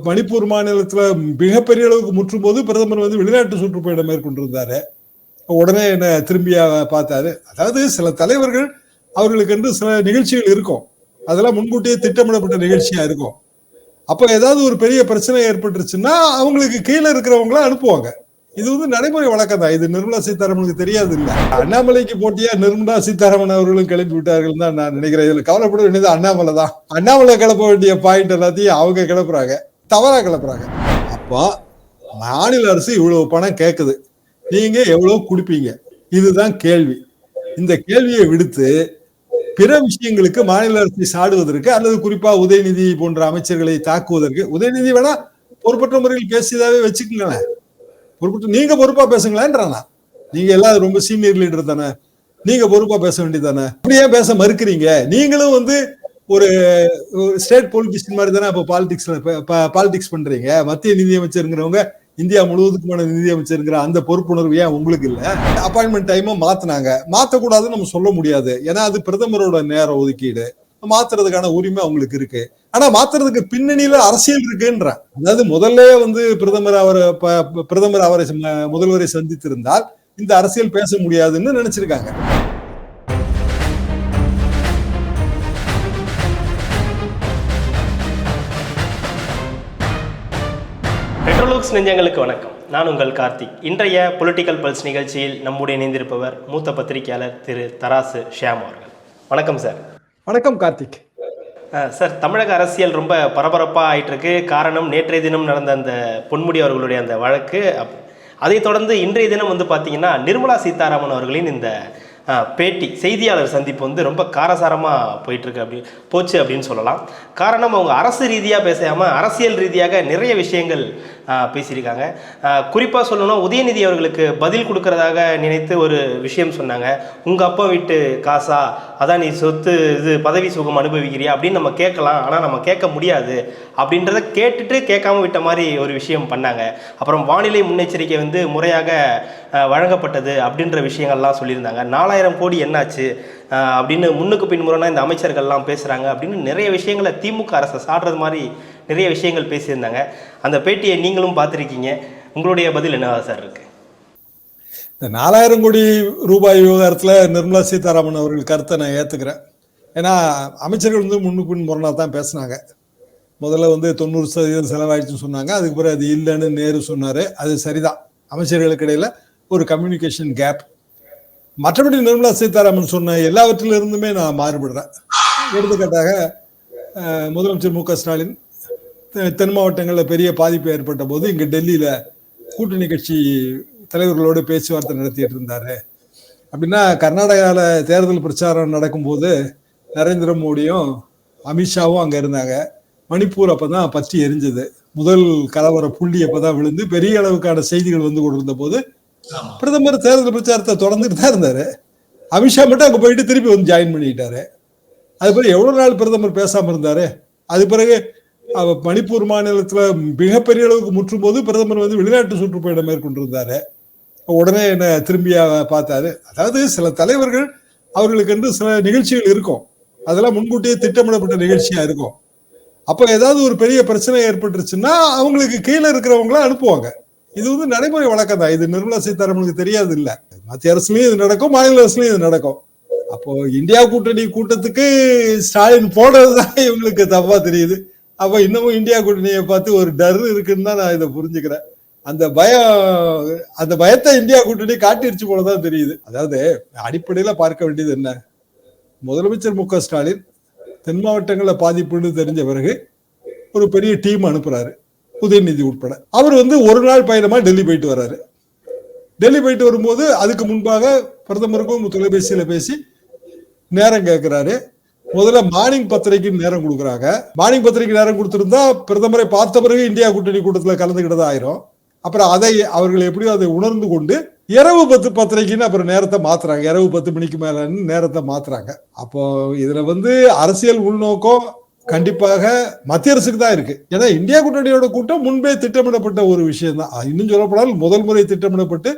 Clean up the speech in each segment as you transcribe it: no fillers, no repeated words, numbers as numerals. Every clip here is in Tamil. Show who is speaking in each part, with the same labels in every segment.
Speaker 1: மணிப்பூர் மாநிலத்துல மிகப்பெரிய அளவுக்கு முற்றும் போது பிரதமர் வந்து வெளிநாட்டு சுற்றுப்பயணம் மேற்கொண்டிருந்தாரு. உடனே என்ன திரும்பியா பார்த்தாரு. அதாவது சில தலைவர்கள் அவர்களுக்கு என்று சில நிகழ்ச்சிகள் இருக்கும், அதெல்லாம் முன்கூட்டியே திட்டமிடப்பட்ட நிகழ்ச்சியா இருக்கும். அப்ப ஏதாவது ஒரு பெரிய பிரச்சனை ஏற்பட்டுருச்சுன்னா அவங்களுக்கு கீழே இருக்கிறவங்கள அனுப்புவாங்க. இது வந்து நடைமுறை வழக்கம் தான். இது நிர்மலா சீதாராமனுக்கு தெரியாது இல்ல. அண்ணாமலைக்கு போட்டியா நிர்மலா சீதாராமன் அவர்களும் கிளப்பி விட்டார்கள் தான் நான் நினைக்கிறேன். இதுல கவலைப்பட வேண்டியது அண்ணாமலை தான். அண்ணாமலை கிளப்ப வேண்டிய பாயிண்ட் எல்லாத்தையும் அவங்க கிளப்புறாங்க, தவறா கிளப்புறாங்க. அப்போ மாநில அரசு இவ்வளவு பணம் கேட்குது, நீங்க எவ்வளவு கொடுப்பீங்க? இதுதான் கேள்வி. இந்த கேள்வியை விடுத்து பிற விஷயங்களுக்கு மாநில அரசை சாடுவதற்கு அல்லது குறிப்பா உதயநிதி போன்ற அமைச்சர்களை தாக்குவதற்கு, உதயநிதி வேணா பொறுப்பற்ற முறையில் பேசியதாவே வச்சுக்கங்களேன், பொறுப்பற்ற நீங்க பொறுப்பா பேசுங்களேன்றானா. நீங்க எல்லாம் ரொம்ப சீனியர் லீடர் தானே, நீங்க பொறுப்பா பேச வேண்டியதானே, அப்படியே பேச மறுக்கிறீங்க? நீங்களும் வந்து ஒரு ஸ்டேட் பொலிட்டிஷியன் மாதிரி தானே பாலிடிக்ஸ் பண்றீங்க. மத்திய நிதியமைச்சருங்கிறவங்க இந்தியா முழுவதுக்குமான நிதியமைச்சருங்கிற அந்த பொறுப்புணர்வு ஏன் உங்களுக்கு இல்ல? அப்பாயின்மெண்ட் டைமும் மாத்தினாங்க, மாத்தக்கூடாதுன்னு நம்ம சொல்ல முடியாது. ஏன்னா அது பிரதமரோட நேர ஒதுக்கீடு, மாத்துறதுக்கான உரிமை அவங்களுக்கு இருக்கு. ஆனா மாத்துறதுக்கு பின்னணியில அரசியல் இருக்குன்ற. அதாவது முதல்ல வந்து பிரதமர் அவரை முதல்வரை சந்தித்திருந்தால் இந்த அரசியல் பேச முடியாதுன்னு நினைச்சிருக்காங்க.
Speaker 2: பெட்ரோலுக்ஸ் நெஞ்சங்களுக்கு வணக்கம். நான் உங்கள் கார்த்திக். இன்றைய பொலிட்டிக்கல் பல்ஸ் நிகழ்ச்சியில் நம்முடைய இணைந்திருப்பவர் மூத்த பத்திரிகையாளர் திரு தராசு ஷியாம் அவர்கள். வணக்கம் சார்.
Speaker 1: வணக்கம் கார்த்திக்.
Speaker 2: சார், தமிழக அரசியல் ரொம்ப பரபரப்பாக ஆயிட்டு இருக்கு. காரணம், நேற்றைய தினம் நடந்த அந்த பொன்முடி அவர்களுடைய அந்த வழக்கு. அதைத் தொடர்ந்து இன்றைய தினம் வந்து பார்த்தீங்கன்னா நிர்மலா சீதாராமன் அவர்களின் இந்த பேட்டி, செய்தியாளர் சந்திப்பு வந்து ரொம்ப காரசாரமாக போச்சு அப்படின்னு சொல்லலாம். காரணம், அவங்க அரசு ரீதியாக பேசாமல் அரசியல் ரீதியாக நிறைய விஷயங்கள் பேசியிருக்காங்க. குறிப்பாக சொல்லணும்னா உதயநிதி அவர்களுக்கு பதில் கொடுக்கறதாக நினைத்து ஒரு விஷயம் சொன்னாங்க. உங்கள் அப்பா வீட்டு காசா, அதான் நீ சொத்து இது பதவி சுகம் அனுபவிக்கிறியா அப்படின்னு நம்ம கேட்கலாம், ஆனால் நம்ம கேட்க முடியாது அப்படின்றத கேட்டுட்டு கேட்காம விட்ட மாதிரி ஒரு விஷயம் பண்ணாங்க. அப்புறம் வானிலை முன்னெச்சரிக்கை வந்து முறையாக வழங்கப்பட்டது அப்படின்ற விஷயங்கள்லாம் சொல்லியிருந்தாங்க. 4000 கோடி என்னாச்சு அப்படின்னு முன்னுக்கு பின்முறைனா இந்த அமைச்சர்கள்லாம் பேசுகிறாங்க அப்படின்னு நிறைய விஷயங்களை திமுக அரசை சாடுறது மாதிரி நிறைய விஷயங்கள் பேசியிருந்தாங்க. அந்த பேட்டியை நீங்களும் பார்த்துருக்கீங்க. உங்களுடைய பதில் என்னவா சார் இருக்கு?
Speaker 1: இந்த 4000 கோடி ரூபாய் விவகாரத்தில் நிர்மலா சீதாராமன் அவர்கள் கருத்தை நான் ஏற்றுக்கிறேன். ஏன்னா அமைச்சர்கள் வந்து முன்னுக்கு பின் முரணா தான் பேசினாங்க. முதல்ல வந்து 90% செலவாயிடுச்சுன்னு சொன்னாங்க. அதுக்கு பிறகு அது இல்லைன்னு நேரு சொன்னார். அது சரிதான், அமைச்சர்களுக்கு இடையில ஒரு கம்யூனிகேஷன் கேப். மற்றபடி நிர்மலா சீதாராமன் சொன்ன எல்லாவற்றிலிருந்துமே நான் மாறுபடுறேன். எடுத்துக்காட்டாக முதலமைச்சர் மு க ஸ்டாலின் தென் மாவட்டங்களில் பெரிய பாதிப்பு ஏற்பட்ட போது இங்கே டெல்லியில் கூட்டணி கட்சி தலைவர்களோடு பேச்சுவார்த்தை நடத்திட்டு இருந்தாரு. அப்படின்னா கர்நாடகாவில் தேர்தல் பிரச்சாரம் நடக்கும்போது நரேந்திர மோடியும் அமித்ஷாவும் அங்கே இருந்தாங்க. மணிப்பூர் அப்போ தான் பற்றி எரிஞ்சது, முதல் கலவர புள்ளி அப்போ தான் விழுந்து பெரிய அளவுக்கான செய்திகள் வந்து கொண்டிருந்த போது பிரதமர் தேர்தல் பிரச்சாரத்தை தொடர்ந்துட்டு தான் இருந்தாரு. அமித்ஷா மட்டும் அங்கே போயிட்டு திருப்பி வந்து ஜாயின் பண்ணிக்கிட்டாரு. அது பிறகு எவ்வளவு நாள் பிரதமர் பேசாம இருந்தாரு? அது பிறகு மணிப்பூர் மாநிலத்துல மிகப்பெரிய அளவுக்கு முற்றும் போது பிரதமர் வந்து வெளிநாட்டு சுற்றுப்பயணம் மேற்கொண்டிருந்தாரு. உடனே என்ன திரும்பியா பார்த்தாரு. அதாவது சில தலைவர்கள் அவர்களுக்கு என்று சில நிகழ்ச்சிகள் இருக்கும், அதெல்லாம் முன்கூட்டியே திட்டமிடப்பட்ட நிகழ்ச்சியா இருக்கும். அப்ப ஏதாவது ஒரு பெரிய பிரச்சனை ஏற்பட்டுருச்சுன்னா அவங்களுக்கு கீழே இருக்கிறவங்கள அனுப்புவாங்க. இது வந்து நடைமுறை வழக்கம் தான். இது நிர்மலா சீதாராமனுக்கு தெரியாது இல்ல. மத்திய அரசுலயும் இது நடக்கும், மாநில அரசுலயும் இது நடக்கும். அப்போ இந்தியா கூட்டணி கூட்டத்துக்கு ஸ்டாலின் போடுறதுதான் இவங்களுக்கு தப்பா தெரியுது. அப்ப இன்னமும் இந்தியா கூட்டணியை பார்த்து ஒரு டர் இருக்குன்னு தான் நான் இதை புரிஞ்சுக்கிறேன். அந்த பயத்தை இந்தியா கூட்டணி காட்டிடுச்சு போலதான் தெரியுது. அதாவது அடிப்படையில பார்க்க வேண்டியது என்ன, முதலமைச்சர் மு க ஸ்டாலின் தென் மாவட்டங்கள்ல பாதிப்புன்னு தெரிஞ்ச பிறகு ஒரு பெரிய டீம் அனுப்புறாரு, உதயநிதி உட்பட. அவர் வந்து ஒரு நாள் பயணமா டெல்லி போயிட்டு வர்றாரு. டெல்லி போயிட்டு வரும்போது அதுக்கு முன்பாக பிரதமருக்கும் தொலைபேசியில பேசி நேரம் கேட்கிறாரு. முதல்ல மார்னிங் 10:30க்கு நேரம் கொடுக்குறாங்க. மார்னிங் 10:30க்கு நேரம் கொடுத்திருந்தா பிரதமரை பார்த்த பிறகு இந்தியா கூட்டணி கூட்டத்தில் கலந்துக்கிட்டதா ஆயிரும். அப்புறம் அதை அவர்கள் எப்படியோ அதை உணர்ந்து கொண்டு இரவு 10:30க்குன்னு அப்புறம் நேரத்தை மாத்துறாங்க. இரவு 10 மணிக்கு மேல நேரத்தை மாத்துறாங்க. அப்போ இதுல வந்து அரசியல் உள்நோக்கம் கண்டிப்பாக மத்திய அரசுக்கு தான் இருக்கு. ஏன்னா இந்தியா கூட்டணியோட கூட்டம் முன்பே திட்டமிடப்பட்ட ஒரு விஷயம் தான். இன்னும் சொல்லப்படாமல் முதல் முறை திட்டமிடப்பட்டு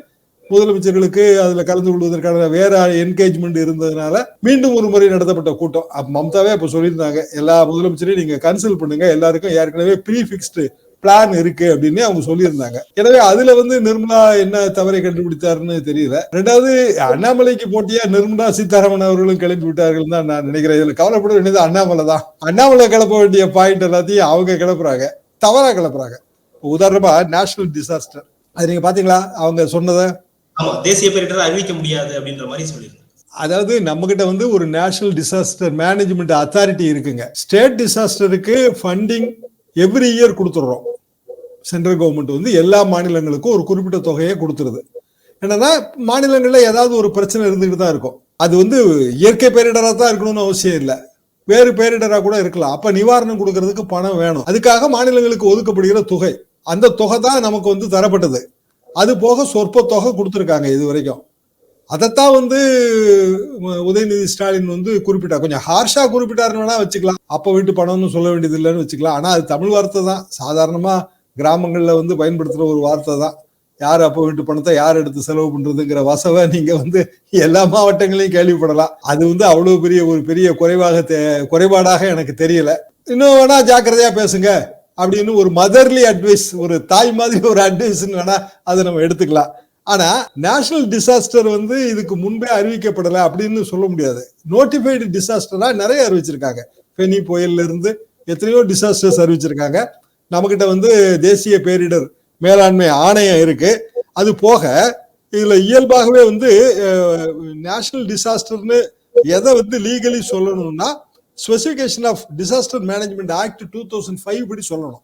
Speaker 1: முதலமைச்சர்களுக்கு அதுல கலந்து கொள்வதற்கான வேற என்கேஜ்மெண்ட் இருந்ததுனால மீண்டும் ஒரு முறை நடத்தப்பட்ட கூட்டம். மம்தாவே இப்ப சொல்லியிருந்தாங்க, எல்லா முதலமைச்சரையும் நீங்க கன்சல்ட் பண்ணுங்க, எல்லாருக்கும் ஏற்கனவே ப்ரீஃபிக்ஸ்டு பிளான் இருக்கு அப்படின்னு அவங்க சொல்லியிருந்தாங்க. எனவே அதுல நிர்மலா என்ன தவறை கண்டுபிடித்தாருன்னு தெரியல. ரெண்டாவது, அண்ணாமலைக்கு போட்டியா நிர்மலா சீதாராமன் அவர்களும் கிளப்பி விட்டார்கள் தான் நான் நினைக்கிறேன். இதுல கவலைப்பட வேண்டியது அண்ணாமலை தான். அண்ணாமலை கிளப்ப வேண்டிய பாயிண்ட் எல்லாத்தையும் அவங்க கிளப்புறாங்க, தவறா கிளப்புறாங்க. உதாரணமா நேஷனல் டிசாஸ்டர், அது நீங்க பாத்தீங்களா அவங்க சொன்னதை?
Speaker 3: ஆமா, தேசிய பேரிடர் அறிவிக்க முடியாது அப்படின்ற மாதிரி சொல்லியிருக்காங்க.
Speaker 1: அதாவது நம்ம கிட்ட ஒரு நேஷனல் டிசாஸ்டர் மேனேஜ்மெண்ட் அத்தாரிட்டி இருக்குங்க. ஸ்டேட் டிசாஸ்டருக்கு ஃபண்டிங் எவ்ரி இயர் கொடுத்துடுறோம். சென்ட்ரல் கவர்மெண்ட் எல்லா மாநிலங்களுக்கும் ஒரு குறிப்பிட்ட தொகையை கொடுத்துருது. என்னன்னா மாநிலங்கள்ல ஏதாவது ஒரு பிரச்சனை இருந்துகிட்டு தான் இருக்கும். அது இயற்கை பேரிடரா தான் இருக்கணும்னு அவசியம் இல்லை, வேறு பேரிடரா கூட இருக்கலாம். அப்ப நிவாரணம் கொடுக்கறதுக்கு பணம் வேணும். அதுக்காக மாநிலங்களுக்கு ஒதுக்கப்படுகிற தொகை, அந்த தொகை தான் நமக்கு தரப்பட்டது. அது போக சொற்ப தொகை கொடுத்துருக்காங்க இது வரைக்கும். அதைத்தான் உதயநிதி ஸ்டாலின் குறிப்பிட்டா, கொஞ்சம் ஹார்ஷா குறிப்பிட்டாருன்னு வேணா வச்சுக்கலாம். அப்ப வீட்டு பணம்னு சொல்ல வேண்டியது இல்லைன்னு வச்சுக்கலாம். ஆனா அது தமிழ் வார்த்தை தான், சாதாரணமா கிராமங்கள்ல பயன்படுத்துற ஒரு வார்த்தை தான். யார் அப்ப வீட்டு பணத்தை யார் எடுத்து செலவு பண்றதுங்கிற வசவை நீங்க எல்லா மாவட்டங்களையும் கேள்விப்படலாம். அது அவ்வளவு பெரிய குறைபாடாக எனக்கு தெரியல. இன்னும் வேணா ஜாக்கிரதையா பேசுங்க அப்படின்னு ஒரு மதர்லி அட்வைஸ், ஒரு தாய் மாதிரி ஒரு அட்வைஸ் வேணா அதை நம்ம எடுத்துக்கலாம். ஆனா நேஷனல் டிசாஸ்டர் இதுக்கு முன்பே அறிவிக்கப்படலை அப்படின்னு சொல்ல முடியாது. நோட்டிஃபைடு டிசாஸ்டரா நிறைய அறிவிச்சிருக்காங்க. ஃபெனி புயல்ல இருந்து எத்தனையோ டிசாஸ்டர்ஸ் அறிவிச்சிருக்காங்க. நம்ம கிட்ட தேசிய பேரிடர் மேலாண்மை ஆணையம் இருக்கு. அது போக இதுல இயல்பாகவே நேஷனல் டிசாஸ்டர்னு எதை லீகலி சொல்லணும்னா specification of disaster management act 2005 படி சொல்லணும்.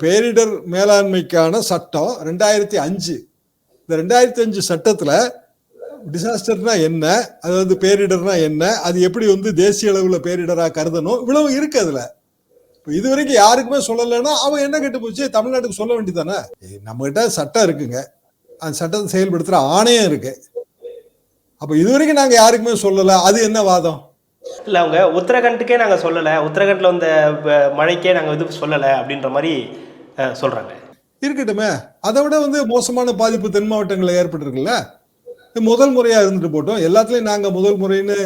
Speaker 1: பேரிடர் மேலாண்மைக்கான சட்டம் 2005. இந்த 2005 சட்டத்துல டிசாஸ்டர்னா என்ன, அதாவது பேரிடர்னா என்ன, அது எப்படி தேசிய அளவுல பேரிடரா கருதணும், இவ்வளவு இருக்கு அதுல. இது வரைக்கும் யாருக்குமே சொல்லலைன்னா அவன் என்ன கெட்டு போச்சு, தமிழ்நாட்டுக்கு சொல்ல வேண்டியதானே. நம்ம கிட்ட சட்டம் இருக்குங்க, அந்த சட்டத்தை செயல்படுத்துற ஆணையம் இருக்கு. அப்ப இது வரைக்கும் நாங்க யாருக்குமே சொல்லல, அது என்ன வாதம்?
Speaker 2: இல்ல அவங்க உத்தரகண்டுக்கே நாங்க சொல்லல, உத்தரகண்ட்ல வந்த மழைக்கே நாங்க சொல்லல அப்படின்ற மாதிரி சொல்றாங்க.
Speaker 1: இருக்கட்டுமே, அதை விட மோசமான பாதிப்பு தென் மாவட்டங்களில் ஏற்பட்டிருக்குல்ல. முதல் முறையா இருந்துட்டு போட்டோம், எல்லாத்துலயும் நாங்க முதல் முறைன்னு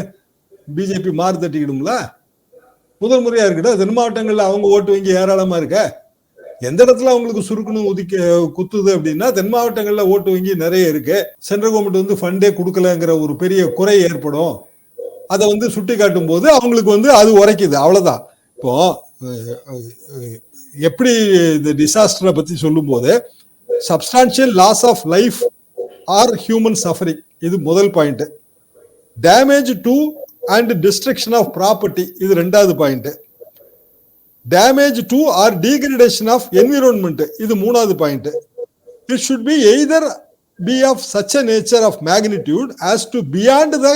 Speaker 1: பிஜேபி மாறு தட்டிக்கிடும்ல. முதல் முறையா இருக்கட்டும், தென் மாவட்டங்கள்ல அவங்க ஓட்டு வங்கி ஏராளமா இருக்க. எந்த இடத்துல அவங்களுக்கு சுருக்குன்னு குத்துது அப்படின்னா தென் மாவட்டங்கள்ல ஓட்டு வங்கி நிறைய இருக்கு. சென்ட்ரல் கவர்மெண்ட் ஃபண்டே கொடுக்கலங்கிற ஒரு பெரிய குறை ஏற்படும். அதை சுட்டி காட்டும் போது அவங்களுக்கு அது உரைக்குது, அவ்வளவுதான். இப்போ எப்படி இந்த டிசாஸ்டரை பத்தி சொல்லும் போது substantial loss of life or human suffering, இது முதல் point. Damage to and destruction of property, இது ரெண்டாவது point. Damage to or degradation of environment, இது மூணாவது point. It should be either be of such a nature of magnitude as to beyond the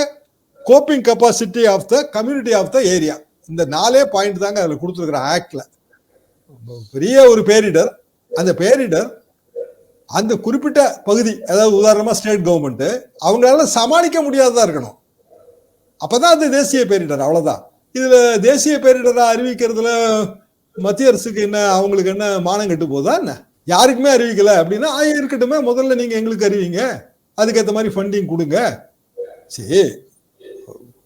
Speaker 1: coping capacity of the community of the area. இந்த 4 பாயிண்ட் தாங்க அதுல கொடுத்துருக்கிற ஆக்ட்ல. பெரிய ஒரு பேரிடர், அந்த பேரிடர் அந்த குறிப்பிட்ட பகுதி, அதாவது உதாரணமா ஸ்டேட் கவர்மெண்ட் அவங்களால சமாளிக்க முடியாததா இருக்கணும், அப்பதான் அது தேசிய பேரிடர், அவ்வளவுதான். இதுல தேசிய பேரிடரை அறிவிக்கிறதுல மத்திய அரசுக்கு என்ன, அவங்களுக்கு என்ன மானம் கட்டு போதா என்ன? யாருக்குமே அறிவிக்கல அப்படின்னா இருக்கட்டுமே, முதல்ல நீங்க எங்களுக்கு அறிவிங்க, அதுக்கேற்ற மாதிரி ஃபண்டிங் கொடுங்க. சரி,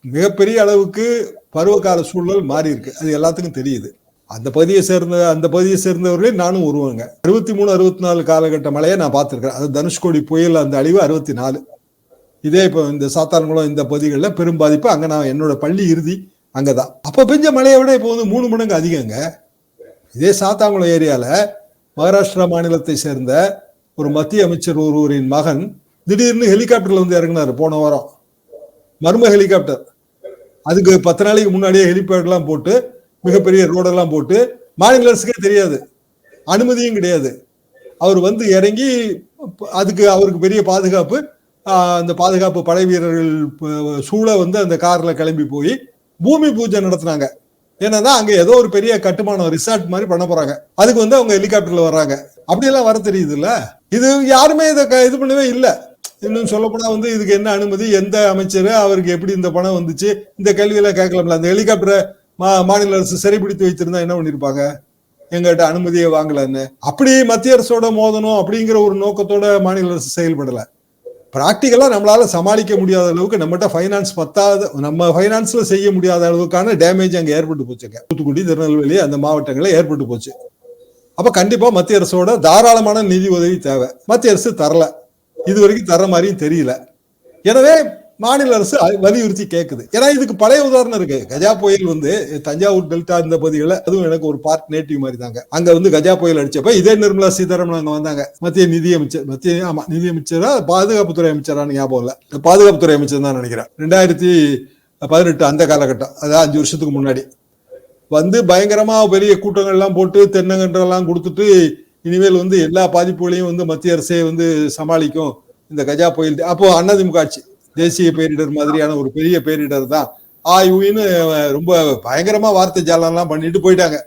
Speaker 1: மிகப்பெரிய அளவுக்கு பருவகால சூழல் மாறி இருக்கு, அது எல்லாத்துக்கும் தெரியுது. அந்த பகுதியை சேர்ந்தவர்களே நானும் ஒருவங்க. 63, 64 காலகட்ட மழையை நான் பார்த்துருக்கேன். அது தனுஷ்கோடி புயல் அந்த அழிவு 64. இதே இப்போ இந்த சாத்தான்குளம் இந்த பகுதிகளில் பெரும் பாதிப்பு. அங்கே நான் என்னோட பள்ளி இறுதி அங்கதான். அப்போ பெஞ்ச மழையை விட இப்போ 3 மடங்கு அதிகங்க. இதே சாத்தான்குளம் ஏரியால மகாராஷ்டிரா மாநிலத்தை சேர்ந்த ஒரு மத்திய அமைச்சர் ஒருவரின் மகன் திடீர்னு ஹெலிகாப்டர்ல இறங்கினாரு போன வாரம், மர்ம ஹெலிகாப்டர். அதுக்கு 10 நாளைக்கு முன்னாடியே ஹெலிபேட்லாம் போட்டு மிகப்பெரிய ரோடெல்லாம் போட்டு, மாநில அரசுக்கே தெரியாது, அனுமதியும் கிடையாது. அவர் இறங்கி அதுக்கு அவருக்கு பெரிய பாதுகாப்பு, அந்த பாதுகாப்பு படை வீரர்கள் சூழ அந்த கார்ல கிளம்பி போய் பூமி பூஜை நடத்தினாங்க. ஏன்னா அங்க ஏதோ ஒரு பெரிய கட்டுமானம் ரிசார்ட் மாதிரி பண்ண போறாங்க, அதுக்கு அவங்க ஹெலிகாப்டர்ல வர்றாங்க. அப்படியெல்லாம் வர தெரியுது இல்ல. இது யாருமே இதை இது பண்ணவே இல்லை. இன்னும் சொல்ல போனா இதுக்கு என்ன அனுமதி, எந்த அமைச்சர், அவருக்கு எப்படி இந்த பணம் வந்துச்சு, இந்த கேள்வியெல்லாம் கேட்கலாம்ல. அந்த ஹெலிகாப்டரை மாநில அரசு சிறைப்பிடித்து வைத்திருந்தா என்ன பண்ணிருப்பாங்க, எங்கிட்ட அனுமதியை வாங்கலன்னு. அப்படி மத்திய அரசோட மோதணும் அப்படிங்கிற ஒரு நோக்கத்தோட மாநில அரசு செயல்படல. பிராக்டிக்கலா நம்மளால சமாளிக்க முடியாத அளவுக்கு நம்மகிட்ட ஃபைனான்ஸ் பத்தாத, நம்ம ஃபைனான்ஸ்ல செய்ய முடியாத அளவுக்கான டேமேஜ் அங்க ஏற்பட்டு போச்சுங்க. தூத்துக்குடி, திருநெல்வேலி அந்த மாவட்டங்களில் ஏற்பட்டு போச்சு. அப்ப கண்டிப்பா மத்திய அரசோட தாராளமான நிதி உதவி தேவை. மத்திய அரசு தரல, இது வரைக்கும் தர மாதிரியும் தெரியல. எனவே மாநில அரசு வலியுறுத்தி கேட்குது. ஏன்னா இதுக்கு பழைய உதாரணம் இருக்கு. கஜா புயல் வந்து தஞ்சாவூர் டெல்டா இந்த பகுதிகளில், அதுவும் எனக்கு ஒரு பார்ட் நேட்டிவ் மாதிரி தாங்க, அங்க வந்து கஜா புயல் அடிச்சப்ப இதே நிர்மலா சீதாராமன் அங்க வந்தாங்க. மத்திய நிதியமைச்சர், நிதியமைச்சரா பாதுகாப்புத்துறை அமைச்சரான ஞாபகம் இல்ல, பாதுகாப்புத்துறை அமைச்சர் தான் நினைக்கிறேன். 2018 அந்த காலகட்டம், அதாவது 5 வருஷத்துக்கு முன்னாடி வந்து பயங்கரமா பெரிய கூட்டங்கள் எல்லாம் போட்டு தென்னங்கன்றெல்லாம் கொடுத்துட்டு, இனிமேல் வந்து எல்லா பாதிப்புகளையும் வந்து மத்திய அரசே வந்து சமாளிக்கும் இந்த கஜா புயல். அப்போ அதிமுக ஆட்சி தேசிய பேரிடர் மாதிரியான ஒரு பெரிய பேரிடர் தான் ஆய்வுன்னு ரொம்ப பயங்கரமா வார்த்தை ஜாலம்லாம் பண்ணிட்டு போயிட்டாங்க.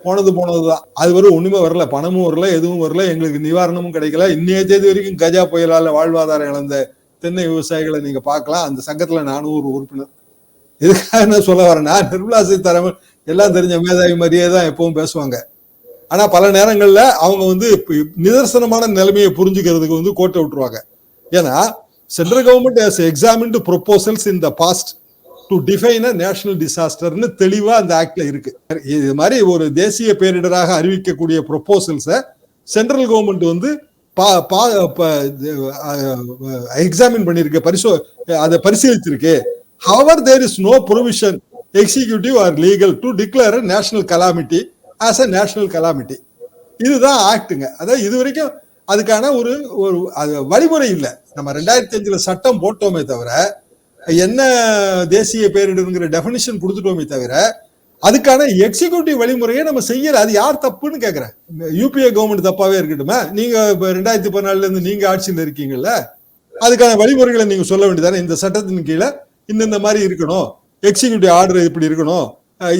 Speaker 1: போனதுதான். அது வரும் ஒண்ணுமே வரல, பணமும் வரல, எதுவும் வரல, எங்களுக்கு நிவாரணமும் கிடைக்கல. இன்னைய தேதி வரைக்கும் கஜா புயலால வாழ்வாதாரம் இழந்த தென்னை விவசாயிகளை நீங்க பார்க்கலாம். அந்த சங்கத்துல நானும் ஒரு உறுப்பினர். இதுக்காக என்ன சொல்ல வரேன்னா, நிர்மலா சீதாராமன் எல்லாம் தெரிஞ்ச மேதாவி மாதிரியே தான் எப்பவும் பேசுவாங்க. ஆனா பல நேரங்கள்ல அவங்க வந்து நிதர்சனமான நிலைமையை புரிஞ்சுக்கிறதுக்கு வந்து கோட்டை விட்டுருவாங்க. ஏன்னா central government has examined proposals in the past to define a national டிசாஸ்டர்னு தெளிவா அந்த ஆக்ட்ல இருக்கு. இது மாதிரி ஒரு தேசிய பேரிடராக அறிவிக்கக்கூடிய ப்ரொபோசல்ஸை சென்ட்ரல் கவர்மெண்ட் வந்து எக்ஸாமின் பண்ணிருக்கு, அதை பரிசீலித்திருக்கு. However, there is no provision, executive or legal, to declare a national calamity as a national calamity. இதுதான் ஆக்டுங்க. அதாவது இது வரைக்கும் அதுக்கான ஒரு வழிமுறை இல்லை. நம்ம 2005 சட்டம் போட்டோமே தவிர, என்ன தேசிய பேரிடருங்கிற டெஃபினிஷன் கொடுத்துட்டோமே தவிர, அதுக்கான எக்ஸிக்யூட்டிவ் வழிமுறையை நம்ம செய்யல. அது யார் தப்புன்னு கேட்கிறேன். யூபிஏ கவர்மெண்ட் தப்பாவே இருக்கட்டுமா? நீங்க 2014 இருந்து நீங்க ஆட்சியில் இருக்கீங்கல்ல, அதுக்கான வழிமுறைகளை நீங்க சொல்ல வேண்டியதானே. இந்த சட்டத்தின் கீழே இந்த மாதிரி இருக்கணும், எக்ஸிக்யூட்டிவ் ஆர்டர் இப்படி இருக்கணும்,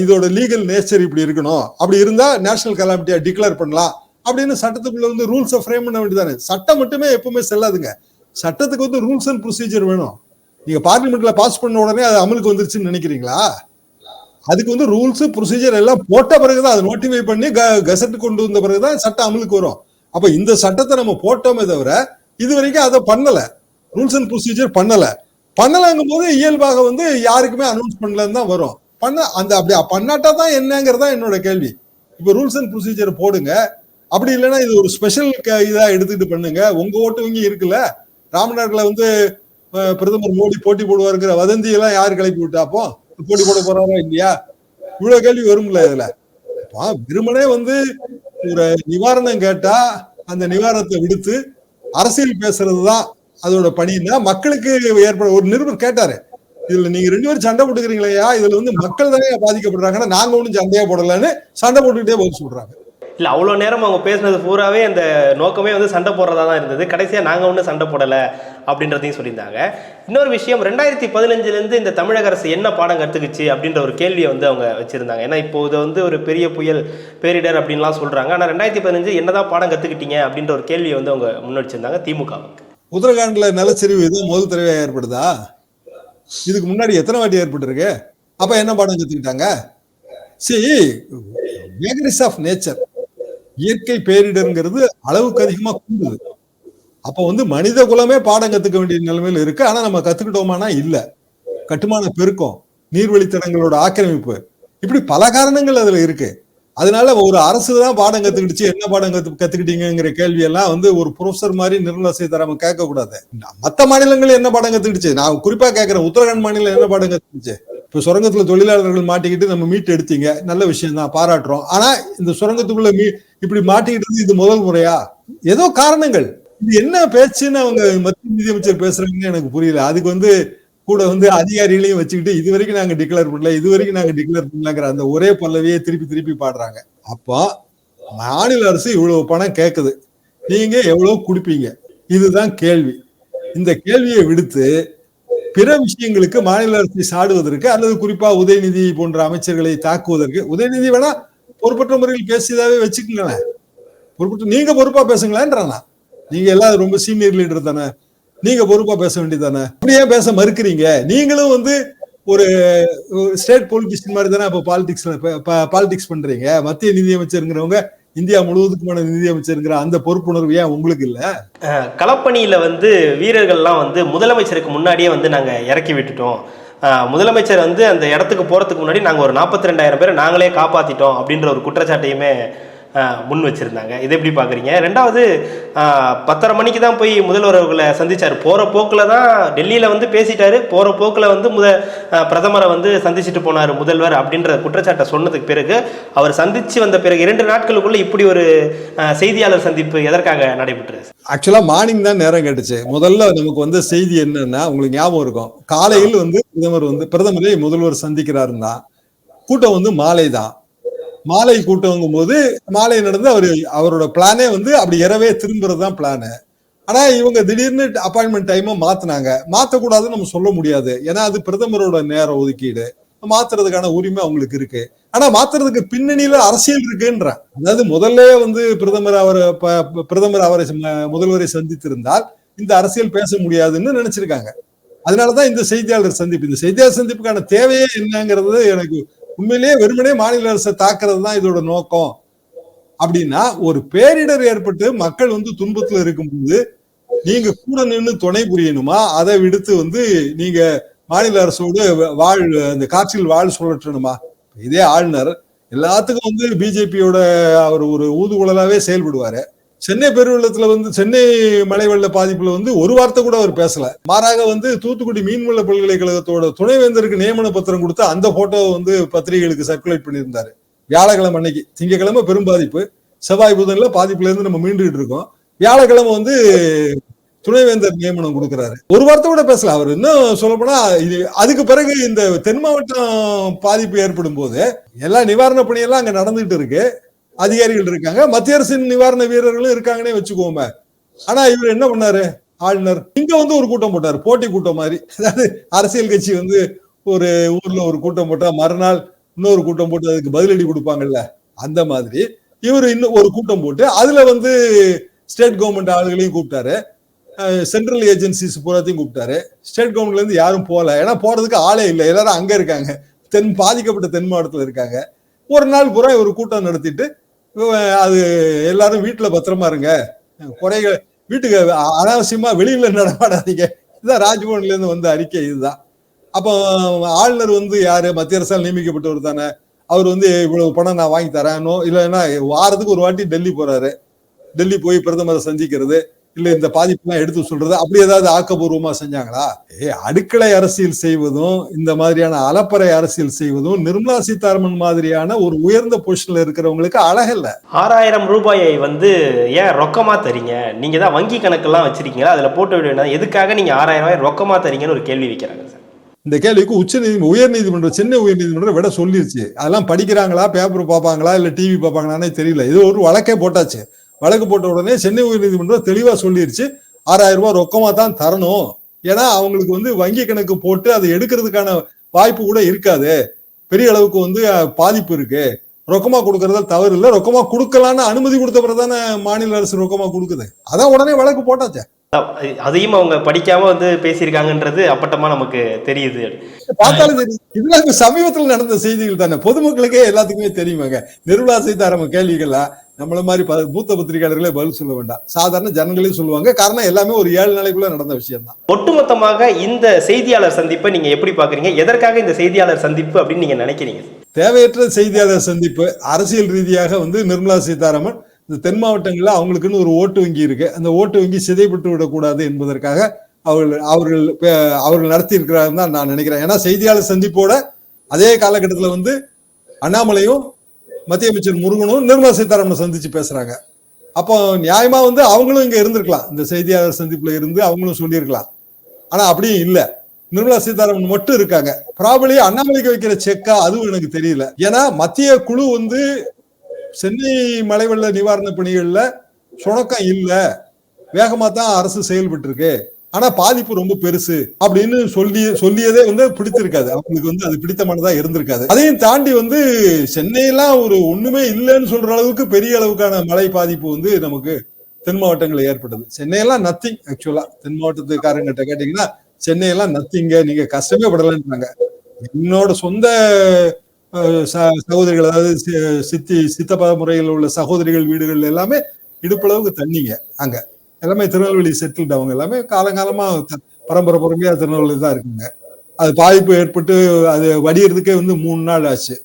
Speaker 1: இதோட லீகல் நேச்சர் இப்படி இருக்கணும், அப்படி இருந்தா நேஷனல் கலாமிட்டியா டிக்ளேர் பண்ணலாம் அப்படின்னு சட்டத்துக்குள்ள வந்து ரூல்ஸை ஃப்ரேம் பண்ண வேண்டியதானே. சட்டம் மட்டுமே எப்பவுமே செல்லாதுங்க. சட்டத்துக்கு வந்து ரூல்ஸ் அண்ட் ப்ரொசீஜர் வேணும். நீங்க பார்லிமெண்ட்ல பாஸ் பண்ண உடனே அது அமலுக்கு வந்துருச்சுன்னு நினைக்கிறீங்களா? அதுக்கு வந்து ரூல்ஸ் ப்ரொசீஜர் எல்லாம் போட்ட பிறகுதான், அதை நோட்டிஃபை பண்ணி கசட் கொண்டு வந்த பிறகுதான் சட்டம் அமலுக்கு வரும். அப்ப இந்த சட்டத்தை நம்ம போட்டோமே தவிர இது வரைக்கும் அதை பண்ணல, ரூல்ஸ் அண்ட் ப்ரொசீஜர் பண்ணலங்கும் போது இயல்பாக வந்து யாருக்குமே அனௌன்ஸ் பண்ணலன்னு தான் வரும். அப்படி பண்ணாட்டா தான் என்னங்கிறதா என்னோட கேள்வி. இப்ப ரூல்ஸ் அண்ட் ப்ரொசீஜர் போடுங்க, அப்படி இல்லைன்னா இது ஒரு ஸ்பெஷல் இதா எடுத்துக்கிட்டு பண்ணுங்க. உங்க ஓட்டு வங்கி இருக்குல்ல, ராமநாடுல வந்து பிரதமர் மோடி போட்டி போடுவாருங்கிற வதந்தி எல்லாம் யாரு கிளப்பி விட்டாப்போ? போட்டி போட போறாரா இல்லையா? இவ்வளவு கேள்வி வரும்ல இதுல. வெறுமனே வந்து ஒரு நிவாரணம் கேட்டா அந்த நிவாரணத்தை விடுத்து அரசியல் பேசுறதுதான் அதோட பணின்னா, மக்களுக்கு ஏற்பட ஒரு நிருபர் கேட்டாரு, இதுல நீங்க 2 பேரும் சண்டை போட்டுக்கிறீங்களா, இதுல வந்து மக்கள் தானே பாதிக்கப்படுறாங்கன்னா நாங்க ஒன்றும் சண்டையா போடலன்னு சண்டை போட்டுக்கிட்டே பதில் சொல்றாங்க.
Speaker 2: இல்லை, அவ்வளோ நேரம் அவங்க பேசுனது பூராவே அந்த நோக்கமே வந்து சண்டை போடுறதா தான் இருந்தது. கடைசியாக நாங்கள் ஒன்றும் சண்டை போடலை அப்படின்றதையும் சொல்லியிருந்தாங்க. இன்னொரு விஷயம், 2015 இந்த தமிழக அரசு என்ன பாடம் கற்றுக்குச்சு அப்படின்ற ஒரு கேள்வியை வந்து அவங்க வச்சுருந்தாங்க. ஏன்னா இப்போ இதை வந்து ஒரு பெரிய புயல் பேரிடர் அப்படின்லாம் சொல்கிறாங்க. ஆனால் 2015 என்னதான் பாடம் கற்றுக்கிட்டீங்க அப்படின்ற ஒரு கேள்வியை வந்து அவங்க முன்னெடுச்சிருந்தாங்க திமுகவுக்கு.
Speaker 1: உத்தரகாண்ட்ல நிலச்சரிவு இது முதல் தடவை ஏற்படுதா? இதுக்கு முன்னாடி எத்தனை வாட்டி ஏற்பட்டிருக்கு? அப்ப என்ன பாடம் கத்துக்கிட்டாங்க? வேகரிஸ் ஆஃப் நேச்சர், இயற்கை பேரிடர்ங்கிறது அளவுக்கு அதிகமா கூடுது. அப்ப வந்து மனித குலமே பாடம் கத்துக்க வேண்டிய நிலைமையில இருக்கு. ஆனா நம்ம கத்துக்கிட்டோமானா இல்ல. கட்டுமான பெருக்கம், நீர்வழித்தடங்களோட ஆக்கிரமிப்பு, இப்படி பல காரணங்கள் அதுல இருக்கு. அதனால ஒரு அரசு தான் பாடம் கத்துக்கிடுச்சு, என்ன பாடம் கத்துக்கிட்டீங்கிற கேள்வி எல்லாம் வந்து ஒரு ப்ரொஃபசர் மாதிரி நிர்மலா சீதாராமன் கேட்க கூடாது. மத்த மாநிலங்கள் என்ன பாடம் கத்துக்கிடுச்சு? நான் குறிப்பா கேட்கிறேன், உத்தரகாண்ட் மாநிலம் என்ன பாடம் கத்துக்கிடுச்சு? இப்ப சுரங்கத்துல தொழிலாளர்கள் மாட்டிக்கிட்டு நம்ம மீட்டு எடுத்தீங்க, நல்ல விஷயம் தான், பாராட்டுறோம். ஆனா இந்த சுரங்கத்துக்குள்ள இப்படி மாட்டிக்கிட்டு இது முதல் முறையா? ஏதோ காரணங்கள். இது என்ன பேச்சுன்னு அவங்க மத்திய நிதியமைச்சர் பேசுறாங்கன்னு எனக்கு புரியல. அதுக்கு வந்து கூட வந்து அதிகாரிகளையும் வச்சுக்கிட்டு இது வரைக்கும் நாங்க டிக்ளேர் பண்ணல, இது வரைக்கும் நாங்க டிக்ளேர் பண்ணலங்கிற அந்த ஒரே பல்லவியே திருப்பி திருப்பி பாடுறாங்க. அப்போ மாநில அரசு இவ்வளவு பணம் கேட்குது, நீங்க எவ்வளவு கொடுப்பீங்க? இதுதான் கேள்வி. இந்த கேள்வியை விடுத்து பிற விஷயங்களுக்கு மாநில அரசை சாடுவதற்கு அல்லது குறிப்பா உதயநிதி போன்ற அமைச்சர்களை தாக்குவதற்கு, உதயநிதி வேணா பொறுப்பற்ற முறையில் பேசியதாவே வச்சுக்கோங்களேன், நீங்க பொறுப்பா பேசுங்களேன்றானா? நீங்க எல்லாம் ரொம்ப சீனியர் லீடர் தானே, நீங்க பொறுப்பா பேச வேண்டியதானே? அப்படியே பேச மறுக்கிறீங்க. நீங்களும் வந்து ஒரு ஸ்டேட் பொலிட்டிஷியன் மாதிரி தானே இப்ப பாலிடிக்ஸ் பண்றீங்க. மத்திய நிதியமைச்சருங்கிறவங்க இந்தியா முழுவதுக்குமான நிதி அமைச்சருங்கிற அந்த பொறுப்புணர்வு ஏன் உங்களுக்கு இல்ல?
Speaker 2: களப்பணியில வந்து வீரர்கள்லாம் வந்து முதலமைச்சருக்கு முன்னாடியே வந்து நாங்க இறக்கி விட்டுட்டோம். முதலமைச்சர் வந்து அந்த இடத்துக்கு போறதுக்கு முன்னாடி நாங்க ஒரு 42,000 பேரை நாங்களே காப்பாத்திட்டோம் அப்படின்ற ஒரு குற்றச்சாட்டையுமே முன் வச்சிருந்தாங்க. இதை எப்படி பாக்குறீங்க? ரெண்டாவது 10:30 மணிக்கு தான் போய் முதல்வர் அவர்களை சந்திச்சாரு. போற போக்குல தான் டெல்லியில வந்து பேசிட்டாரு. போற போக்குல வந்து பிரதமரை வந்து சந்திச்சுட்டு போனாரு முதல்வர் அப்படின்ற குற்றச்சாட்டை சொன்னதுக்கு பிறகு அவர் சந்திச்சு வந்த பிறகு 2 நாட்களுக்குள்ள இப்படி ஒரு செய்தியாளர் சந்திப்பு எதற்காக நடைபெற்றது?
Speaker 1: ஆக்சுவலா மார்னிங் தான் நேரம் கேட்டுச்சு. முதல்ல நமக்கு வந்து செய்தி என்னன்னா, உங்களுக்கு ஞாபகம் இருக்கும், காலையில் வந்து பிரதமரை முதல்வர் சந்திக்கிறாருன்னா கூட்டம் வந்து மாலை தான். மாலை கூட்டங்கும் போது மாலை நடந்து அவரோட பிளானே வந்து அப்படி இரவே திரும்புறதுதான் பிளானு. ஆனா இவங்க திடீர்னு அப்பாயின்மெண்ட் டைமை மாத்தினாங்க. மாத்தக்கூடாதுன்னு நம்ம சொல்ல முடியாது. ஏன்னா அது பிரதமரோட நேர ஒதுக்கீடு. மாத்துறதுக்கான உரிமை அவங்களுக்கு இருக்கு. ஆனா மாத்துறதுக்கு பின்னணியில அரசியல் இருக்குன்ற, அதாவது முதல்ல வந்து பிரதமர் அவரை முதல்வரை சந்தித்திருந்தால் இந்த அரசியல் பேச முடியாதுன்னு நினைச்சிருக்காங்க. அதனாலதான் இந்த செய்தியாளர் சந்திப்பு. இந்த செய்தியாளர் சந்திப்புக்கான தேவையே என்னங்கிறது எனக்கு உண்மையிலேயே வெறுமனே மாநில அரசை தாக்குறது தான் இதோட நோக்கம். அப்படின்னா ஒரு பேரிடர் ஏற்பட்டு மக்கள் வந்து துன்பத்துல இருக்கும்போது நீங்க கூட நின்று துணை புரியணுமா? அதை விடுத்து வந்து நீங்க மாநில அரசோடு அந்த காற்றில் வாழ் சுழற்றணுமா? இதே ஆளுநர் எல்லாத்துக்கும் வந்து பிஜேபியோட அவர் ஒரு ஊதுகுழலாவே செயல்படுவாரு. சென்னை பெருவெள்ளத்துல வந்து சென்னை மழை வெள்ள பாதிப்புல வந்து ஒரு வார்த்தை கூட அவர் பேசல. மாறாக வந்து தூத்துக்குடி மீன்வள பல்கலைக்கழகத்தோட துணைவேந்தருக்கு நியமன பத்திரம் கொடுத்து அந்த போட்டோ வந்து பத்திரிகைகளுக்கு சர்க்குலேட் பண்ணியிருந்தாரு. வியாழக்கிழமை அன்னைக்கு. திங்கக்கிழமை பெரும் பாதிப்பு, செவ்வாய் புதன்ல பாதிப்புல இருந்து நம்ம மீண்டுகிட்டு இருக்கோம். வியாழக்கிழமை வந்து துணைவேந்தர் நியமனம் கொடுக்கிறாரு. ஒரு வார்த்தை கூட பேசல அவர். இன்னும் சொல்ல போனா அதுக்கு பிறகு இந்த தென் மாவட்டம் பாதிப்பு ஏற்படும் போது எல்லா நிவாரண பணியெல்லாம் அங்க நடந்துகிட்டு இருக்கு. அதிகாரிகள் இருக்காங்க, மத்திய அரசின் நிவாரண வீரர்களும் இருக்காங்கன்னே வச்சுக்கோமே. ஆனா இவர் என்ன பண்ணாரு ஆளுநர்? இங்க வந்து ஒரு கூட்டம் போட்டாரு, போட்டி கூட்டம் மாதிரி. அதாவது அரசியல் கட்சி வந்து ஒரு ஊர்ல ஒரு கூட்டம் போட்டா மறுநாள் இன்னொரு கூட்டம் போட்டு அதுக்கு பதிலடி கொடுப்பாங்கல்ல, அந்த மாதிரி இவர் இன்னும் ஒரு கூட்டம் போட்டு அதுல வந்து ஸ்டேட் கவர்மெண்ட் ஆளுகளையும் கூப்பிட்டாரு, சென்ட்ரல் ஏஜென்சிஸ் பூராத்தையும் கூப்பிட்டாரு. ஸ்டேட் கவர்மெண்ட்ல இருந்து யாரும் போல, ஏன்னா போறதுக்கு ஆளே இல்லை, எல்லாரும் அங்க இருக்காங்க, பாதிக்கப்பட்ட தென் மாவட்டத்துல இருக்காங்க. ஒரு நாள் பூரா ஒரு கூட்டம் நடத்திட்டு அது எல்லாரும் வீட்டுல பத்திரமா இருங்க, குறைகள் வீட்டுக்கு அனாவசியமா வெளியில நடமாடாதீங்க, இதுதான் ராஜ்பவன்ல இருந்து வந்த அறிக்கை. இதுதான். அப்போ ஆளுநர் வந்து யாரு? மத்திய அரசால் நியமிக்கப்பட்டவர் தானே. அவர் வந்து இவ்வளவு பணம் நான் வாங்கி தரேன், இல்லைன்னா வாரத்துக்கு ஒரு வாட்டி டெல்லி போறாரு. டெல்லி போய் பிரதமரை சந்திக்கிறது, இல்ல இந்த பாதிப்புலாம் எடுத்து சொல்றது, அப்படி ஏதாவது ஆக்கப்பூர்வமா செஞ்சாங்களா? அடுக்களை அரசியல் செய்வதும் இந்த மாதிரியான அலப்பறை அரசியல் செய்வதும் நிர்மலா சீதாராமன் மாதிரியான ஒரு உயர்ந்த பொசிஷன்ல இருக்கிறவங்களுக்கு அழகல்ல.
Speaker 2: 6,000 ரூபாயை வந்து ஏன் ரொக்கமா தரீங்க? நீங்க தான் வங்கி கணக்கெல்லாம் வச்சிருக்கீங்களா, அதுல போட்டு விட எதுக்காக நீங்க 6,000 ரூபாய் ரொக்கமா தரீங்கன்னு ஒரு கேள்வி வைக்கிறாங்க சார்.
Speaker 1: இந்த கேள்விக்கு உயர்நீதிமன்றம், சென்னை உயர்நீதிமன்றம் விட சொல்லிருச்சு. அதெல்லாம் படிக்கிறாங்களா, பேப்பர் பார்ப்பாங்களா, இல்ல டிவி பார்ப்பாங்களானே தெரியல. இது ஒரு வழக்கே போட்டாச்சு. வழக்கு போட்ட உடனே சென்னை உயர்நீதிமன்றம் தெளிவா சொல்லிருச்சு, 6,000 ரூபாய் ரொக்கமா தான் தரணும். ஏன்னா அவங்களுக்கு வந்து வங்கி கணக்கு போட்டு அதை எடுக்கிறதுக்கான வாய்ப்பு கூட இருக்காது, பெரிய அளவுக்கு வந்து பாதிப்பு இருக்கு, ரொக்கமா கொடுக்கறதா தவறு இல்லை, ரொக்கமா கொடுக்கலான்னு அனுமதி கொடுத்த பிறகுதானே மாநில அரசு ரொக்கமா கொடுக்குது. அதான் உடனே வழக்கு போட்டாச்சு.
Speaker 2: அதையும் அவங்க படிக்காம வந்து பேசியிருக்காங்கன்றது அப்பட்டமா நமக்கு தெரியுது.
Speaker 1: பார்த்தாலும் தெரியும். இதெல்லாம் சமீபத்தில் நடந்த செய்திகள் தானே, பொதுமக்களுக்கே எல்லாத்துக்குமே தெரியுமாங்க. நிர்மலா சீதாராமன் கேள்விகள்லாம் நம்மள மாதிரி மூத்த பத்திரிகையாளர்களே பதில் சொல்ல வேண்டாம், சாதாரண ஜனங்களே சொல்லுவாங்க. காரணம் எல்லாமே ஒரு 7 நாளைக்குள்ள நடந்த விஷயம் தான்.
Speaker 2: ஒட்டுமொத்தமாக இந்த செய்தியாளர் சந்திப்பை நீங்க எப்படி பாக்குறீங்க? எதற்காக இந்த செய்தியாளர் சந்திப்பு அப்படின்னு நீங்க நினைக்கிறீங்க?
Speaker 1: தேவையற்ற செய்தியாளர் சந்திப்பு. அரசியல் ரீதியாக வந்து நிர்மலா சீதாராமன் இந்த தென் மாவட்டங்கள்ல அவங்களுக்குன்னு ஒரு ஓட்டு வங்கி இருக்கு, அந்த ஓட்டு வங்கி சிதைப்பட்டு விடக்கூடாது என்பதற்காக அவர்கள் நடத்தி இருக்கிறார்கள் தான் நான் நினைக்கிறேன். ஏன்னா செய்தியாளர் சந்திப்போட அதே காலகட்டத்தில் வந்து அண்ணாமலையும் மத்திய அமைச்சர் முருகனும் நிர்மலா சீதாராமனை சந்திச்சு பேசுறாங்க. அப்போ நியாயமா வந்து அவங்களும் இங்க இருந்திருக்கலாம், இந்த செய்தியாளர் சந்திப்புல இருந்து அவங்களும் சொல்லியிருக்கலாம். ஆனா அப்படியும் இல்ல, நிர்மலா சீதாராமன் மட்டும் இருக்காங்க. ப்ராபபிலி அண்ணாமலைக்கு வைக்கிற செக்கா அதுவும் எனக்கு தெரியல. ஏன்னா மத்திய குழு வந்து சென்னை மழை வெள்ள நிவாரண பணிகள்ல சுணக்கம் இல்ல, வேகமா தான் அரசு செயல்பட்டு இருக்கு, ஆனா பாதிப்பு ரொம்ப பெருசு அப்படின்னு சொல்லியதே வந்து பிடித்திருக்காது அவங்களுக்கு, வந்து அது பிடித்தமானதா இருந்திருக்காது. அதையும் தாண்டி வந்து சென்னையெல்லாம் ஒரு ஒண்ணுமே இல்லைன்னு சொல்ற அளவுக்கு பெரிய அளவுக்கான மழை பாதிப்பு வந்து நமக்கு தென் மாவட்டங்களில் ஏற்பட்டது. சென்னையெல்லாம் நத்திங். ஆக்சுவலா தென் மாவட்டத்துக்காரங்கிட்ட கேட்டீங்கன்னா சென்னையெல்லாம் நத்திங்க, நீங்க கஷ்டமே படலன்றாங்க. என்னோட சொந்த சகோதரிகள், அதாவது சித்தி சித்தப்பா முறையில் உள்ள சகோதரிகள் வீடுகள் எல்லாமே இடுப்பளவுக்கு தண்ணிங்க. அங்க எல்லாமே திருநெல்வேலி செட்டில்டு, அவங்க எல்லாமே காலங்காலமா பரம்பரை பொறுமையா திருநெல்வேலி தான் இருக்குங்க. அது பாதிப்பு ஏற்பட்டு அது வடிகிறதுக்கே 3 நாள் ஆச்சு.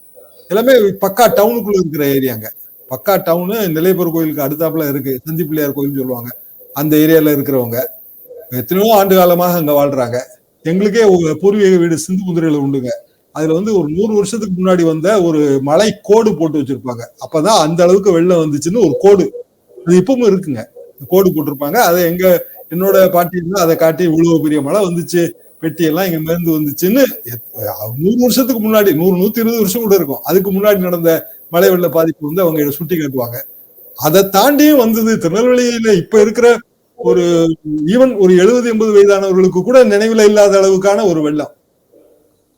Speaker 1: எல்லாமே பக்கா டவுனுக்குள்ள இருக்கிற ஏரியாங்க. பக்கா டவுனு, நிலையப்பர் கோயிலுக்கு அடுத்தாப்புல இருக்கு, சந்தி பிள்ளையார் கோயில் சொல்லுவாங்க. அந்த ஏரியால இருக்கிறவங்க எத்தனையோ ஆண்டு காலமாக அங்க வாழ்றாங்க. எங்களுக்கே பூர்வீக வீடு சிந்து குதிரையில உண்டுங்க. அதுல ஒரு 100 வருஷத்துக்கு முன்னாடி வந்த ஒரு மலை கோடு போட்டு வச்சிருப்பாங்க. அப்பதான் அந்த அளவுக்கு வெள்ளம் வந்துச்சுன்னு ஒரு கோடு, அது இப்பவும் இருக்குங்க, கோடு போட்டிருப்பாங்க. அதை என்னோட பாட்டி அதை காட்டி இவ்வளவு பெரிய மழை வந்துச்சு, பெட்டி எல்லாம் இங்க மேந்து வந்துச்சுன்னு 100 வருஷத்துக்கு முன்னாடி, 100-120 வருஷம் கூட இருக்கும், அதுக்கு முன்னாடி நடந்த மழை வெள்ள பாதிப்பு அவங்க சுட்டி காட்டுவாங்க. அதை தாண்டியும் வந்தது திருநெல்வேலியில. இப்ப இருக்கிற ஒரு ஈவன் ஒரு 70-80 வயதானவர்களுக்கு கூட நினைவுல இல்லாத அளவுக்கான ஒரு வெள்ளம்,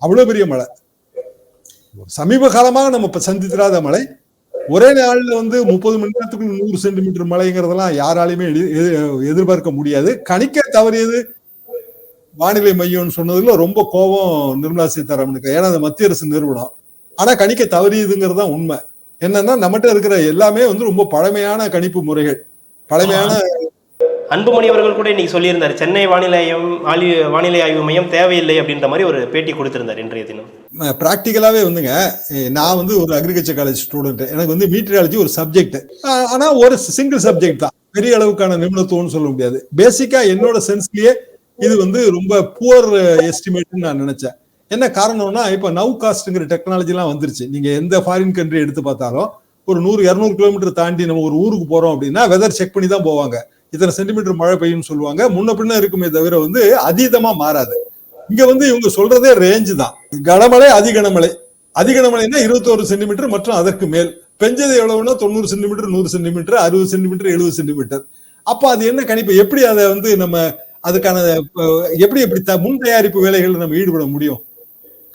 Speaker 1: அவ்வளவு பெரிய மழை. சமீப காலமாக நம்ம சந்தித்திராத மழை. ஒரே நாள்ல 30 மணி நேரத்துக்குள்ள 100 சென்டிமீட்டர் மழைங்கிறதெல்லாம் யாராலையுமே எதிர்பார்க்க முடியாது. கணிக்க தவறியது வானிலை மையம்னு சொன்னதுல ரொம்ப கோபம் நிர்மலா சீதாராமனுக்கு. ஏன்னா அது மத்திய அரசு நிறுவனம். ஆனா கணிக்க தவறியதுங்கிறது தான் உண்மை. என்னன்னா நம்மகிட்ட இருக்கிற எல்லாமே ரொம்ப பழமையான கணிப்பு முறைகள், பழமையான.
Speaker 2: அன்புமணி அவர்கள் கூட இன்னைக்கு சொல்லியிருந்தார், சென்னை வானிலை ஆய்வு மையம் தேவையில்லை அப்படின்ற மாதிரி ஒரு பேட்டி கொடுத்திருந்தார் இன்றைய தினம்.
Speaker 1: பிராக்டிகலாவே நான் ஒரு அக்ரிகல்ச்சர் காலேஜ் ஸ்டூடெண்ட். எனக்கு மீட்டரியாலஜி ஒரு சப்ஜெக்ட். ஆனா ஒரு சிங்கிள் சப்ஜெக்ட் தான், பெரிய அளவுக்கான நிபுணத்துவம்னு சொல்ல முடியாது. பேசிக்கா என்னோட சென்ஸ்லயே இது ரொம்ப புவர் எஸ்டிமேட்னு நான் நினைச்சேன். என்ன காரணம்னா, இப்ப நவ் காஸ்ட்ங்கிற டெக்னாலஜி எல்லாம் வந்துருச்சு. நீங்க எந்த ஃபாரின் கண்ட்ரி எடுத்து பார்த்தாலும் ஒரு 100-200 கிலோமீட்டர் தாண்டி நம்ம ஒரு ஊருக்கு போறோம் அப்படின்னா வெதர் செக் பண்ணி தான் போவாங்க. இத்தனை சென்டிமீட்டர் மழை பெய்யும் சொல்லுவாங்க, முன்ன பின்ன இருக்குமே தவிர அதீதமா மாறாது. இங்க இவங்க சொல்றதே ரேஞ்சு தான். கனமழை, அதிகனமழை. அதிகனமழைன்னா 21 சென்டிமீட்டர் மற்றும் அதற்கு மேல். பெஞ்சது எவ்வளவுன்னா 90 சென்டிமீட்டர், 100 சென்டிமீட்டர், 60 சென்டிமீட்டர், 70 சென்டிமீட்டர். அப்ப அது என்ன கணிப்பு? எப்படி அதை நம்ம அதுக்கான எப்படி முன் தயாரிப்பு வேலைகள் நம்ம ஈடுபட முடியும்?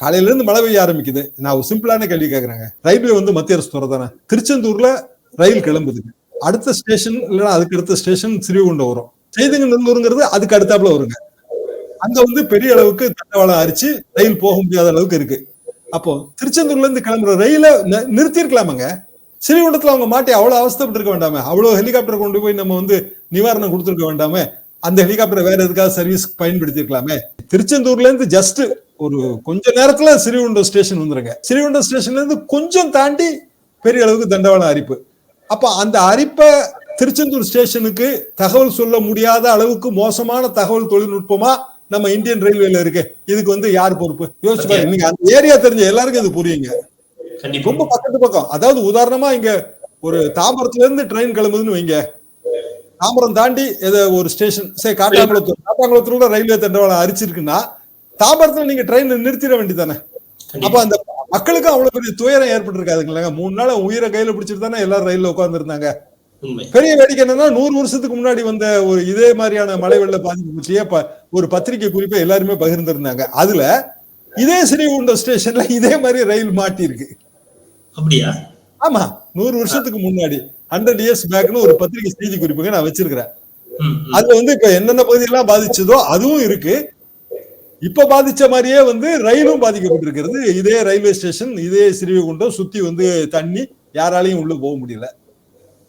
Speaker 1: காலையில இருந்து மழை பெய்ய ஆரம்பிக்குது. நான் ஒரு சிம்பிளான கேள்வி கேட்கறேங்க. ரயில்வே மத்திய அரசு துறை தானே. திருச்செந்தூர்ல ரயில் கிளம்புதுங்க, அடுத்த ஸ்டேஷன் இல்லைன்னா அதுக்கு அடுத்த ஸ்டேஷன் ஸ்ரீகுண்டம் வரும். செய்திங்கநல்லூருங்கிறது அதுக்கு அடுத்தாப்புல வருங்க. அங்க பெரிய அளவுக்கு தண்டவாளம் அரிச்சு ரயில் போக முடியாத அளவுக்கு இருக்கு. அப்போ திருச்செந்தூர்ல இருந்து கிளம்புற ரயில நிறுத்தி இருக்கலாமாங்க. ஸ்ரீகுண்டத்துல அவங்க மாட்டி அவ்வளவு அவஸ்தப்பட்டு இருக்க வேண்டாமே. அவ்வளவு ஹெலிகாப்டர் கொண்டு போய் நம்ம நிவாரணம் கொடுத்துருக்க வேண்டாமே. அந்த ஹெலிகாப்டர் வேற எதுக்காக சர்வீஸ் பயன்படுத்தி இருக்கலாமே. திருச்செந்தூர்ல இருந்து ஜஸ்ட் ஒரு கொஞ்ச நேரத்துல ஸ்ரீகுண்டம் ஸ்டேஷன் வந்துருங்க. ஸ்ரீகுண்டம் ஸ்டேஷன்ல இருந்து கொஞ்சம் தாண்டி பெரிய அளவுக்கு தண்டவாளம் அரிப்பு. அப்ப அந்த அரிப்பை திருச்செந்தூர் ஸ்டேஷனுக்கு தகவல் சொல்ல முடியாத அளவுக்கு மோசமான தகவல் தொழில்நுட்பமா நம்ம இந்தியன் ரயில்வேல இருக்கு. இதுக்கு யார் பொறுப்பு? யோசிச்சு பாருங்க. நீங்க அந்த ஏரியா தெரிஞ்ச எல்லாருக்கும் இது புரியுங்க. ரொம்ப பக்கத்து பக்கம். அதாவது உதாரணமா இங்க ஒரு தாம்பரத்துல இருந்து ட்ரெயின் கிளம்புதுன்னு வைங்க, தாம்பரம் தாண்டி ஒரு ஸ்டேஷன் காட்டாங்குளத்தூர் ரயில்வே தண்டவாளம் அரிச்சிருக்குன்னா தாம்பரத்துல நீங்க ட்ரெயின் நிறுத்திட வேண்டியதானே. அப்ப அந்த மக்களுக்கு அவ்வளவு பெரிய துயரம் ஏற்பட்டு இருக்காதுங்களா. 3 நாள் உயிரை கையில பிடிச்சிட்டு தானே எல்லாரும் ரயில்ல உட்கார்ந்து இருந்தாங்க. பெரிய வேடிக்கை என்னன்னா, 100 வருஷத்துக்கு முன்னாடி வந்த ஒரு இதே மாதிரியான மழை வெள்ள பாதிப்பு பற்றிய ஒரு பத்திரிகை குறிப்பை எல்லாருமே பகிர்ந்திருந்தாங்க. அதுல இதே ஸ்ரீகுண்டம் ஸ்டேஷன்ல இதே மாதிரி ரயில் மாட்டி இருக்கு.
Speaker 3: அப்படியா?
Speaker 1: ஆமா, 100 வருஷத்துக்கு முன்னாடி 100 years பேக்னு ஒரு பத்திரிகை செய்தி குறிப்புங்க நான் வச்சிருக்கிறேன். அதுல இப்ப என்னென்ன பகுதியெல்லாம் பாதிச்சதோ அதுவும் இருக்கு. இப்ப பாதிச்ச மாதிரியே ரயிலும் பாதிக்கப்பட்டிருக்கிறது. இதே ரயில்வே ஸ்டேஷன், இதே ஸ்ரீகுண்டம் சுத்தி தண்ணி, யாராலையும் உள்ள போக முடியல.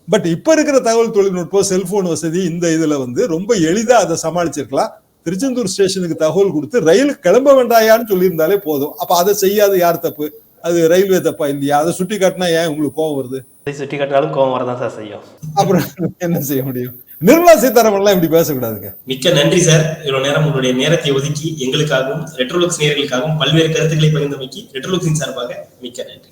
Speaker 1: பட் இப்ப இருக்கிற தகவல் தொழில்நுட்பம், செல்போன் வசதி, இந்த இதுல ரொம்ப எளிதா அதை சமாளிச்சிருக்கலாம். திருச்செந்தூர் ஸ்டேஷனுக்கு தகவல் கொடுத்து ரயில் கிளம்ப வேண்டாயான்னு சொல்லியிருந்தாலே போதும். அப்ப அதை செய்யாத யார் தப்பு? அது ரயில்வே தப்பா இல்லையா? அதை சுட்டி காட்டினா ஏன் உங்களுக்கு கோவம் வருது?
Speaker 2: சுட்டி காட்டினாலும் கோவம் வரதான் சார் செய்யும்.
Speaker 1: அப்புறம் என்ன செய்ய முடியும்? நிர்மலா சீதாராமன் எல்லாம் இப்படி பேசக்கூடாதுங்க.
Speaker 3: மிக்க நன்றி சார். இவ்வளவு நேரம் உங்களுடைய நேரத்தை ஒதுக்கி எங்களுக்காகவும் ரெட்ரோலுக்ஸ் நேயர்களுக்காகவும் பல்வேறு கருத்துக்களை பகிர்ந்தமைக்கு ரெட்ரோலுக்ஸின் சார்பாக மிக்க நன்றி.